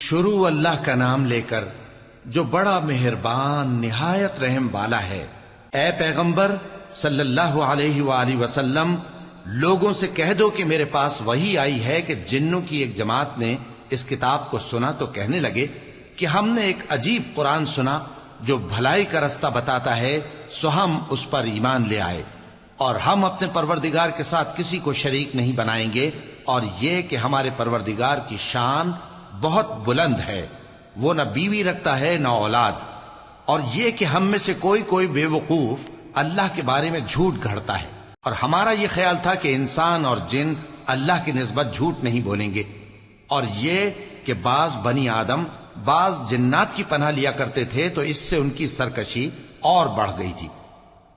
شروع اللہ کا نام لے کر جو بڑا مہربان نہایت رحم والا ہے۔ اے پیغمبر صلی اللہ علیہ وآلہ وسلم، لوگوں سے کہہ دو کہ میرے پاس وحی آئی ہے کہ جنوں کی ایک جماعت نے اس کتاب کو سنا تو کہنے لگے کہ ہم نے ایک عجیب قرآن سنا جو بھلائی کا رستہ بتاتا ہے، سو ہم اس پر ایمان لے آئے، اور ہم اپنے پروردگار کے ساتھ کسی کو شریک نہیں بنائیں گے، اور یہ کہ ہمارے پروردگار کی شان بہت بلند ہے، وہ نہ بیوی رکھتا ہے نہ اولاد، اور یہ کہ ہم میں سے کوئی بے وقوف اللہ کے بارے میں جھوٹ گھڑتا ہے، اور ہمارا یہ خیال تھا کہ انسان اور جن اللہ کی نسبت جھوٹ نہیں بولیں گے، اور یہ کہ بعض بنی آدم بعض جنات کی پناہ لیا کرتے تھے تو اس سے ان کی سرکشی اور بڑھ گئی تھی،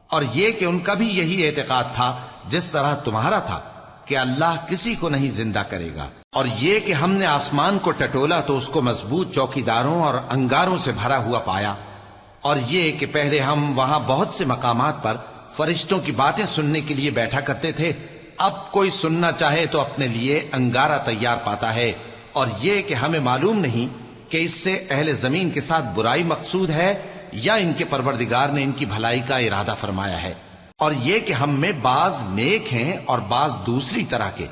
اور یہ کہ ان کا بھی یہی اعتقاد تھا جس طرح تمہارا تھا کہ اللہ کسی کو نہیں زندہ کرے گا، اور یہ کہ ہم نے آسمان کو ٹٹولا تو اس کو مضبوط چوکیداروں اور انگاروں سے بھرا ہوا پایا، اور یہ کہ پہلے ہم وہاں بہت سے مقامات پر فرشتوں کی باتیں سننے کے لیے بیٹھا کرتے تھے، اب کوئی سننا چاہے تو اپنے لیے انگارہ تیار پاتا ہے، اور یہ کہ ہمیں معلوم نہیں کہ اس سے اہل زمین کے ساتھ برائی مقصود ہے یا ان کے پروردگار نے ان کی بھلائی کا ارادہ فرمایا ہے، اور یہ کہ ہم میں بعض نیک ہیں اور بعض دوسری طرح کے،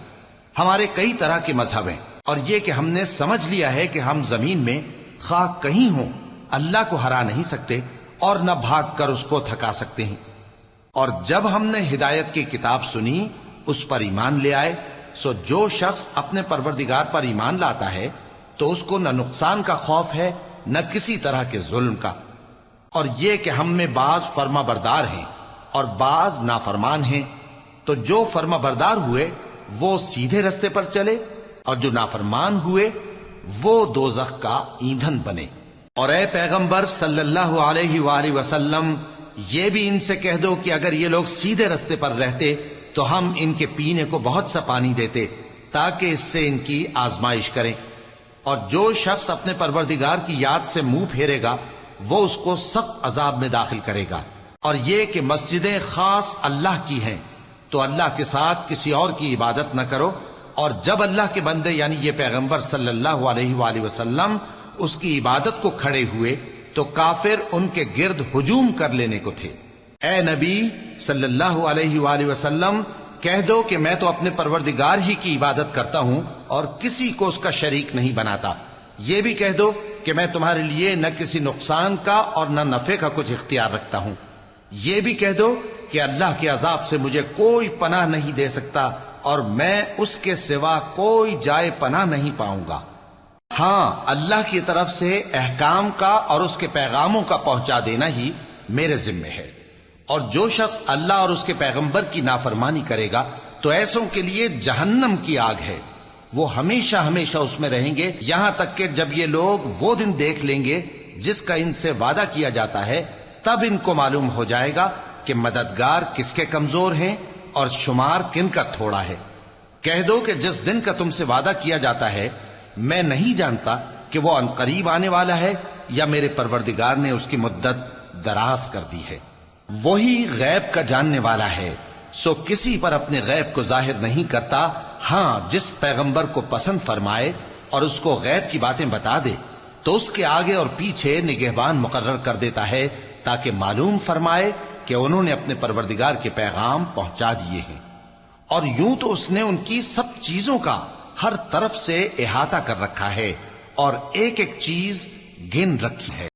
ہمارے کئی طرح کے مذہب ہیں، اور یہ کہ ہم نے سمجھ لیا ہے کہ ہم زمین میں خواہ کہیں ہوں اللہ کو ہرا نہیں سکتے اور نہ بھاگ کر اس کو تھکا سکتے ہیں، اور جب ہم نے ہدایت کی کتاب سنی اس پر ایمان لے آئے، سو جو شخص اپنے پروردگار پر ایمان لاتا ہے تو اس کو نہ نقصان کا خوف ہے نہ کسی طرح کے ظلم کا، اور یہ کہ ہم میں بعض فرما بردار ہیں اور بعض نافرمان ہیں، تو جو فرما بردار ہوئے وہ سیدھے رستے پر چلے، اور جو نافرمان ہوئے وہ دوزخ کا ایندھن بنے۔ اور اے پیغمبر صلی اللہ علیہ وآلہ وسلم، یہ بھی ان سے کہہ دو کہ اگر یہ لوگ سیدھے رستے پر رہتے تو ہم ان کے پینے کو بہت سا پانی دیتے تاکہ اس سے ان کی آزمائش کریں، اور جو شخص اپنے پروردگار کی یاد سے منہ پھیرے گا وہ اس کو سخت عذاب میں داخل کرے گا، اور یہ کہ مسجدیں خاص اللہ کی ہیں تو اللہ کے ساتھ کسی اور کی عبادت نہ کرو، اور جب اللہ کے بندے یعنی یہ پیغمبر صلی اللہ علیہ وآلہ وسلم اس کی عبادت کو کھڑے ہوئے تو کافر ان کے گرد ہجوم کر لینے کو تھے۔ اے نبی صلی اللہ علیہ وآلہ وسلم، کہہ دو کہ میں تو اپنے پروردگار ہی کی عبادت کرتا ہوں اور کسی کو اس کا شریک نہیں بناتا، یہ بھی کہہ دو کہ میں تمہارے لیے نہ کسی نقصان کا اور نہ نفع کا کچھ اختیار رکھتا ہوں، یہ بھی کہہ دو کہ اللہ کے عذاب سے مجھے کوئی پناہ نہیں دے سکتا اور میں اس کے سوا کوئی جائے پناہ نہیں پاؤں گا، ہاں اللہ کی طرف سے احکام کا اور اس کے پیغاموں کا پہنچا دینا ہی میرے ذمہ ہے، اور جو شخص اللہ اور اس کے پیغمبر کی نافرمانی کرے گا تو ایسوں کے لیے جہنم کی آگ ہے، وہ ہمیشہ ہمیشہ اس میں رہیں گے، یہاں تک کہ جب یہ لوگ وہ دن دیکھ لیں گے جس کا ان سے وعدہ کیا جاتا ہے، تب ان کو معلوم ہو جائے گا کہ مددگار کس کے کمزور ہیں اور شمار کن کا تھوڑا ہے۔ کہہ دو کہ جس دن کا تم سے وعدہ کیا جاتا ہے میں نہیں جانتا کہ وہ عنقریب آنے والا ہے یا میرے پروردگار نے اس کی مدت دراز کر دی ہے، وہی غیب کا جاننے والا ہے، سو کسی پر اپنے غیب کو ظاہر نہیں کرتا، ہاں جس پیغمبر کو پسند فرمائے اور اس کو غیب کی باتیں بتا دے تو اس کے آگے اور پیچھے نگہبان مقرر کر دیتا ہے تاکہ معلوم فرمائے کہ انہوں نے اپنے پروردگار کے پیغام پہنچا دیے ہیں، اور یوں تو اس نے ان کی سب چیزوں کا ہر طرف سے احاطہ کر رکھا ہے اور ایک ایک چیز گن رکھی ہے۔